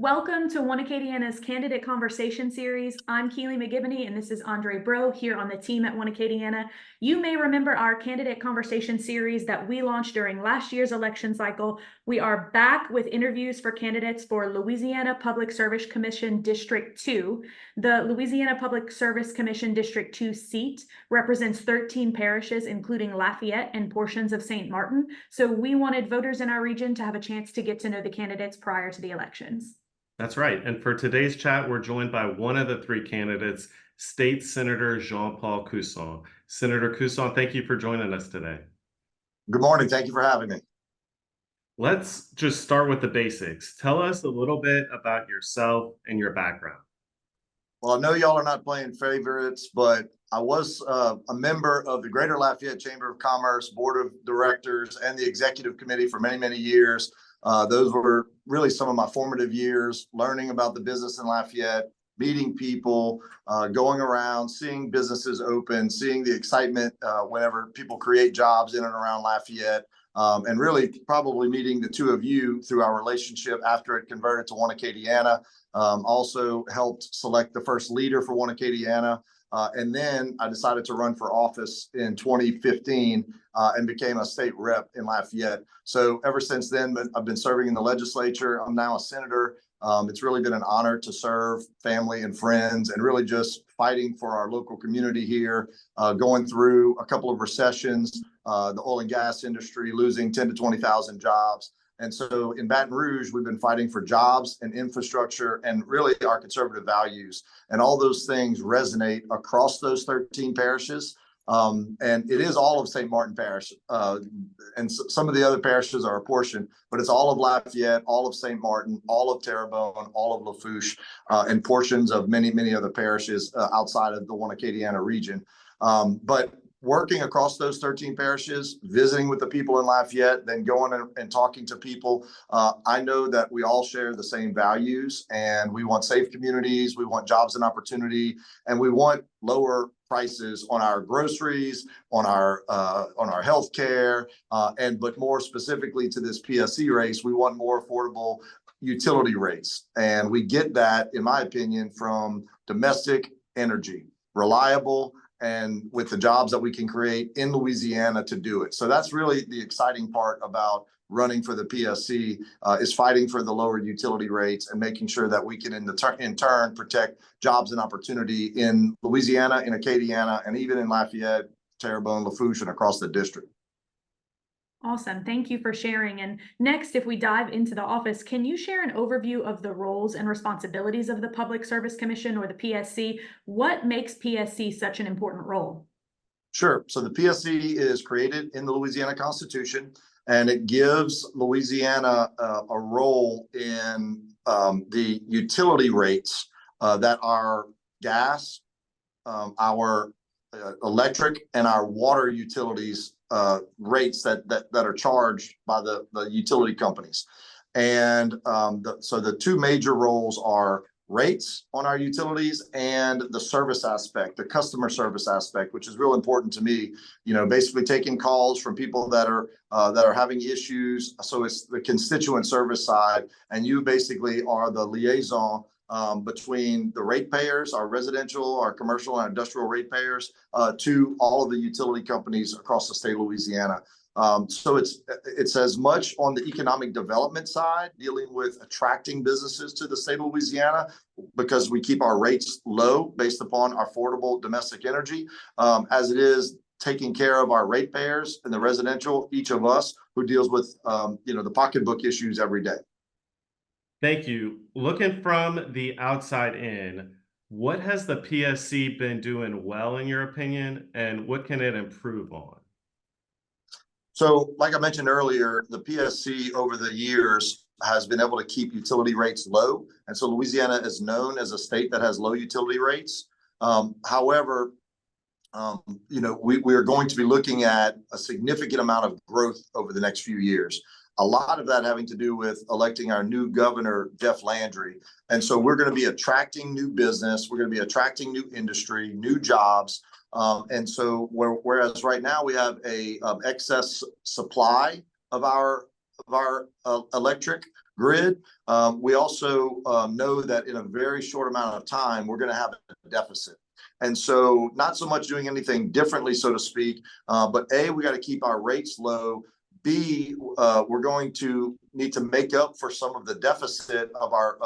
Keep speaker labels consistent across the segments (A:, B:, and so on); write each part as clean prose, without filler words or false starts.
A: Welcome to One Acadiana's Candidate Conversation Series. I'm Keely McGivney, and this is Andre Bro here on the team at One Acadiana. You may remember our Candidate Conversation Series that we launched during last year's election cycle. We are back with interviews for candidates for Louisiana Public Service Commission District 2. The Louisiana Public Service Commission District 2 seat represents 13 parishes, including Lafayette and portions of St. Martin. So we wanted voters in our region to have a chance to get to know the candidates prior to the elections.
B: That's right. And for today's chat, we're joined by one of the three candidates, State Senator Jean-Paul Coussan. Senator Coussan, thank you for joining us today.
C: Good morning. Thank you for having me.
B: Let's just start with the basics. Tell us a little bit about yourself and your background.
C: Well, I know y'all are not playing favorites, but I was a member of the Greater Lafayette Chamber of Commerce Board of Directors and the Executive Committee for many, many years. Those were really some of my formative years, learning about the business in Lafayette, meeting people, going around, seeing businesses open, seeing the excitement whenever people create jobs in and around Lafayette, and really probably meeting the two of you through our relationship after it converted to One Acadiana. Also helped select the first leader for One Acadiana. And then I decided to run for office in 2015 and became a state rep in Lafayette. So ever since then, I've been serving in the legislature. I'm now a senator. It's really been an honor to serve family and friends and really just fighting for our local community here, going through a couple of recessions, the oil and gas industry losing 10 to 20,000 jobs. And so in Baton Rouge, we've been fighting for jobs and infrastructure and really our conservative values. And all those things resonate across those 13 parishes. And it is all of St. Martin Parish. And some of the other parishes are a portion, but it's all of Lafayette, all of St. Martin, all of Terrebonne, all of Lafourche, and portions of many, many other parishes outside of the One Acadiana region. But working across those 13 parishes, visiting with the people in Lafayette, then going and talking to people. I know that we all share the same values, and we want safe communities, we want jobs and opportunity, and we want lower prices on our groceries, on our health care, but more specifically to this PSC race, we want more affordable utility rates. And we get that, in my opinion, from domestic energy, reliable, and with the jobs that we can create in Louisiana to do it. So that's really the exciting part about running for the PSC, is fighting for the lower utility rates and making sure that we can in turn protect jobs and opportunity in Louisiana, in Acadiana, and even in Lafayette, Terrebonne, Lafourche, and across the district.
A: Awesome. Thank you for sharing. And next, if we dive into the office, can you share an overview of the roles and responsibilities of the Public Service Commission or the PSC? What makes PSC such an important role?
C: Sure. So the PSC is created in the Louisiana Constitution, and it gives Louisiana a role in the utility rates that our gas, our electric, and our water utilities rates that are charged by the utility companies. And so the two major roles are rates on our utilities and the service aspect, the customer service aspect, which is real important to me. You know, basically taking calls from people that are having issues. So it's the constituent service side, and you basically are the liaison between the ratepayers, our residential, our commercial, and industrial ratepayers, to all of the utility companies across the state of Louisiana. So it's as much on the economic development side, dealing with attracting businesses to the state of Louisiana, because we keep our rates low based upon affordable domestic energy, as it is taking care of our ratepayers and the residential, each of us who deals with the pocketbook issues every day.
B: Thank you. Looking from the outside in, what has the PSC been doing well in your opinion, and what can it improve on?
C: So like I mentioned earlier, the PSC over the years has been able to keep utility rates low. And so Louisiana is known as a state that has low utility rates. However, we are going to be looking at a significant amount of growth over the next few years. A lot of that having to do with electing our new governor, Jeff Landry. And so we're going to be attracting new business. We're going to be attracting new industry, new jobs. And so whereas right now we have a excess supply of our of our electric grid. We also know that in a very short amount of time, we're going to have a deficit. And so not so much doing anything differently, so to speak, but A, we got to keep our rates low. B, we're going to need to make up for some of the deficit of our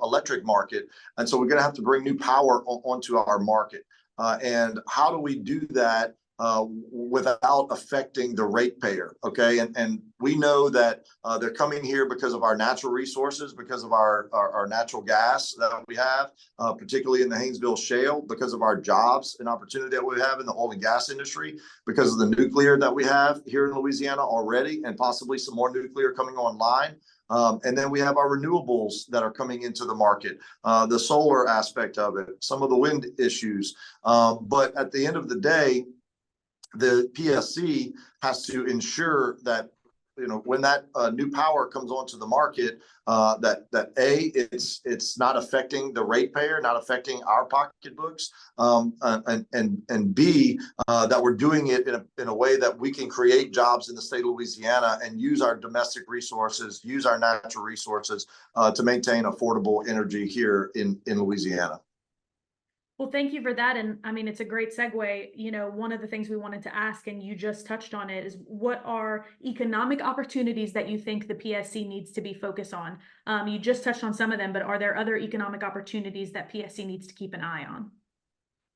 C: electric market. And so we're going to have to bring new power onto our market. And how do we do that without affecting the ratepayer? Okay. And we know that they're coming here because of our natural resources, because of our natural gas that we have, particularly in the Haynesville Shale, because of our jobs and opportunity that we have in the oil and gas industry, because of the nuclear that we have here in Louisiana already, and possibly some more nuclear coming online. And then we have our renewables that are coming into the market, the solar aspect of it, some of the wind issues. But at the end of the day, the PSC has to ensure that, you know, when that new power comes onto the market, that A, it's not affecting the ratepayer, not affecting our pocketbooks, and B, that we're doing it in a way that we can create jobs in the state of Louisiana and use our domestic resources, use our natural resources to maintain affordable energy here in Louisiana.
A: Well, thank you for that. And I mean, it's a great segue. You know, one of the things we wanted to ask, and you just touched on it, is what are economic opportunities that you think the PSC needs to be focused on? You just touched on some of them, but are there other economic opportunities that PSC needs to keep an eye on?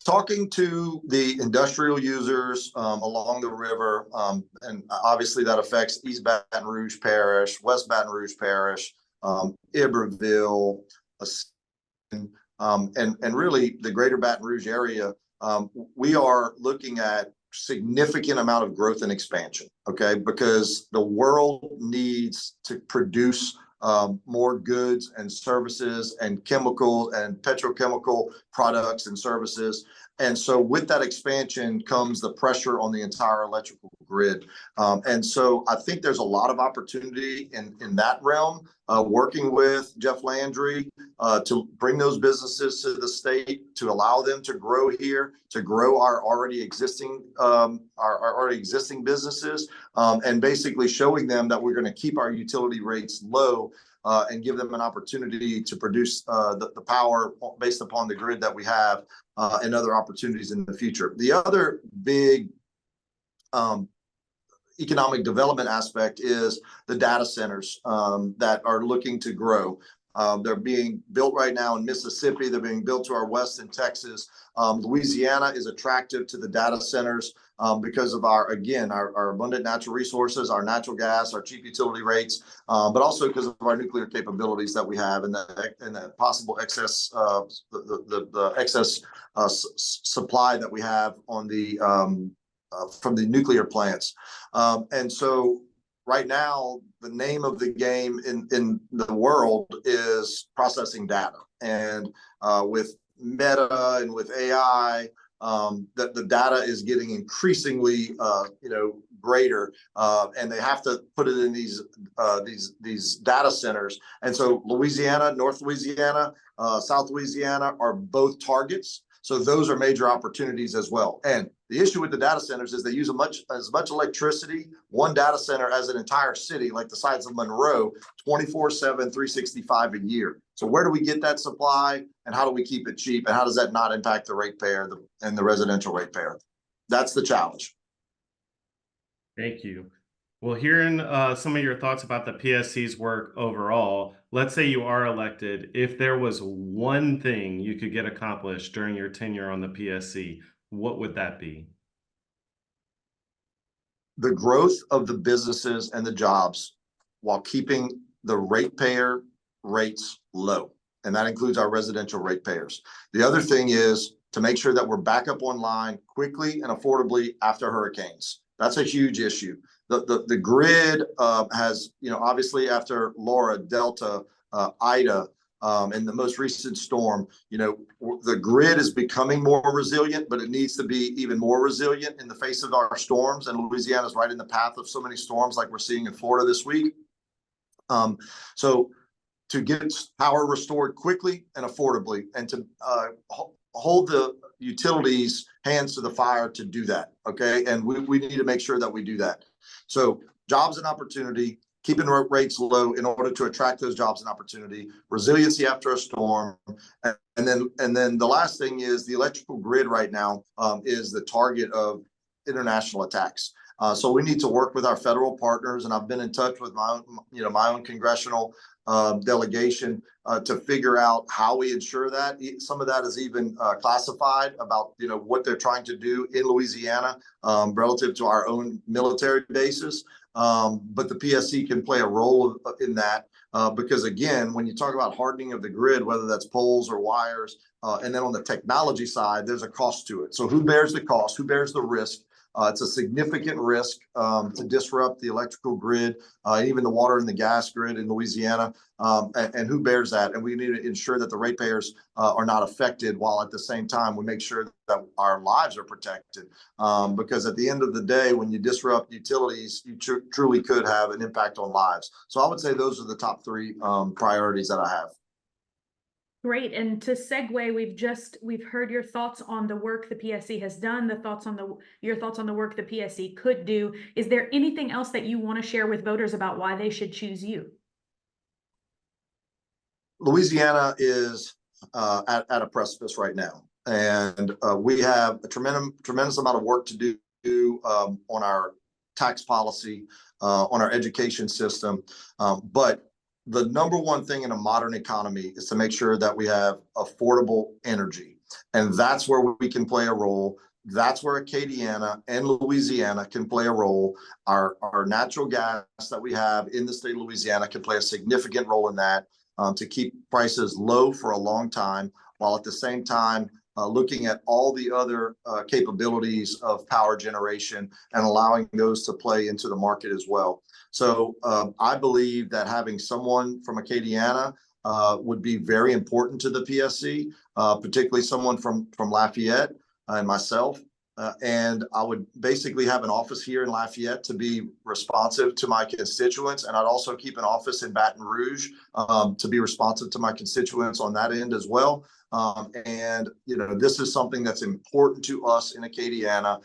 C: Talking to the industrial users along the river, and obviously that affects East Baton Rouge Parish, West Baton Rouge Parish, Iberville, and really the greater Baton Rouge area. We are looking at significant amount of growth and expansion, okay? Because the world needs to produce more goods and services and chemical and petrochemical products and services. And so with that expansion comes the pressure on the entire electrical grid. And so I think there's a lot of opportunity in that realm, working with Jeff Landry to bring those businesses to the state, to allow them to grow here, to grow our already existing businesses, and basically showing them that we're going to keep our utility rates low and give them an opportunity to produce the power based upon the grid that we have, and other opportunities in the future. The other big economic development aspect is the data centers that are looking to grow. They're being built right now in Mississippi. They're being built to our west in Texas. Louisiana is attractive to the data centers because of our abundant natural resources, our natural gas, our cheap utility rates, but also because of our nuclear capabilities that we have and the possible excess, the excess supply that we have on the from the nuclear plants. And so right now, the name of the game in the world is processing data. And with Meta and with AI, that the data is getting increasingly, greater, and they have to put it in these data centers. And so Louisiana, North Louisiana, South Louisiana are both targets. So those are major opportunities as well. And the issue with the data centers is they use as much electricity, one data center, as an entire city, like the size of Monroe, 24/7, 365 a year. So where do we get that supply, and how do we keep it cheap, and how does that not impact the ratepayer and the residential ratepayer? That's the challenge.
B: Thank you. Well, hearing some of your thoughts about the PSC's work overall, let's say you are elected. If there was one thing you could get accomplished during your tenure on the PSC, what would that be?
C: The growth of the businesses and the jobs while keeping the ratepayer rates low. And that includes our residential ratepayers. The other thing is to make sure that we're back up online quickly and affordably after hurricanes. That's a huge issue. The grid has, obviously after Laura, Delta, Ida, and the most recent storm, the grid is becoming more resilient, but it needs to be even more resilient in the face of our storms. And Louisiana is right in the path of so many storms like we're seeing in Florida this week. So to get power restored quickly and affordably, and to hold the utilities' hands to the fire to do that, okay? And we need to make sure that we do that. So jobs and opportunity, keeping rates low in order to attract those jobs and opportunity, resiliency after a storm. And then the last thing is the electrical grid right now is the target of international attacks. So we need to work with our federal partners, and I've been in touch with my own congressional delegation to figure out how we ensure that. Some of that is even classified about what they're trying to do in Louisiana relative to our own military bases. But the PSC can play a role in that because, again, when you talk about hardening of the grid, whether that's poles or wires, and then on the technology side, there's a cost to it. So who bears the cost? Who bears the risk? It's a significant risk to disrupt the electrical grid, even the water and the gas grid in Louisiana. And who bears that? And we need to ensure that the ratepayers are not affected, while at the same time we make sure that our lives are protected. Because at the end of the day, when you disrupt utilities, you truly could have an impact on lives. So I would say those are the top three priorities that I have.
A: Great. And to segue, we've heard your thoughts on the work the PSC has done, your thoughts on the work the PSC could do. Is there anything else that you want to share with voters about why they should choose you?
C: Louisiana is at a precipice right now, and we have a tremendous amount of work to do on our tax policy, on our education system, but the number one thing in a modern economy is to make sure that we have affordable energy. And that's where we can play a role. That's where Acadiana and Louisiana can play a role. Our natural gas that we have in the state of Louisiana can play a significant role in that to keep prices low for a long time, while at the same time looking at all the other capabilities of power generation and allowing those to play into the market as well. So I believe that having someone from Acadiana would be very important to the PSC, particularly someone from Lafayette and myself. And I would basically have an office here in Lafayette to be responsive to my constituents. And I'd also keep an office in Baton Rouge to be responsive to my constituents on that end as well. And this is something that's important to us in Acadiana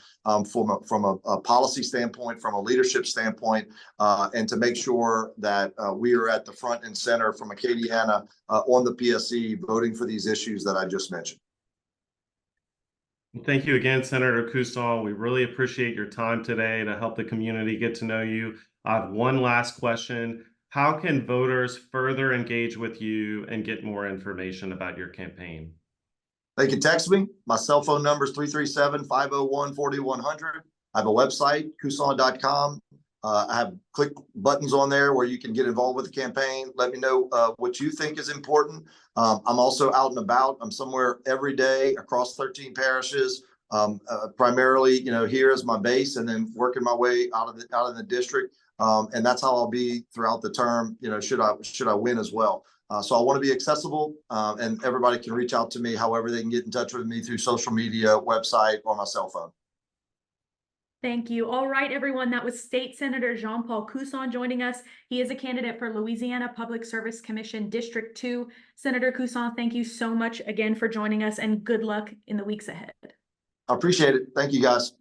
C: from a policy standpoint, from a leadership standpoint, and to make sure that we are at the front and center from Acadiana on the PSC voting for these issues that I just mentioned.
B: Thank you again, Senator Coussan. We really appreciate your time today to help the community get to know you. I have one last question. How can voters further engage with you and get more information about your campaign?
C: They can text me. My cell phone number is 337-501-4100. I have a website, Coussan.com. I have click buttons on there where you can get involved with the campaign. Let me know what you think is important. I'm also out and about. I'm somewhere every day across 13 parishes, primarily, here as my base, and then working my way out of the district. And that's how I'll be throughout the term, should I win as well. So I want to be accessible, and everybody can reach out to me however they can get in touch with me through social media, website, or my cell phone.
A: Thank you. All right, everyone. That was State Senator Jean-Paul Coussan joining us. He is a candidate for Louisiana Public Service Commission District 2. Senator Coussan, thank you so much again for joining us, and good luck in the weeks ahead.
C: I appreciate it. Thank you, guys.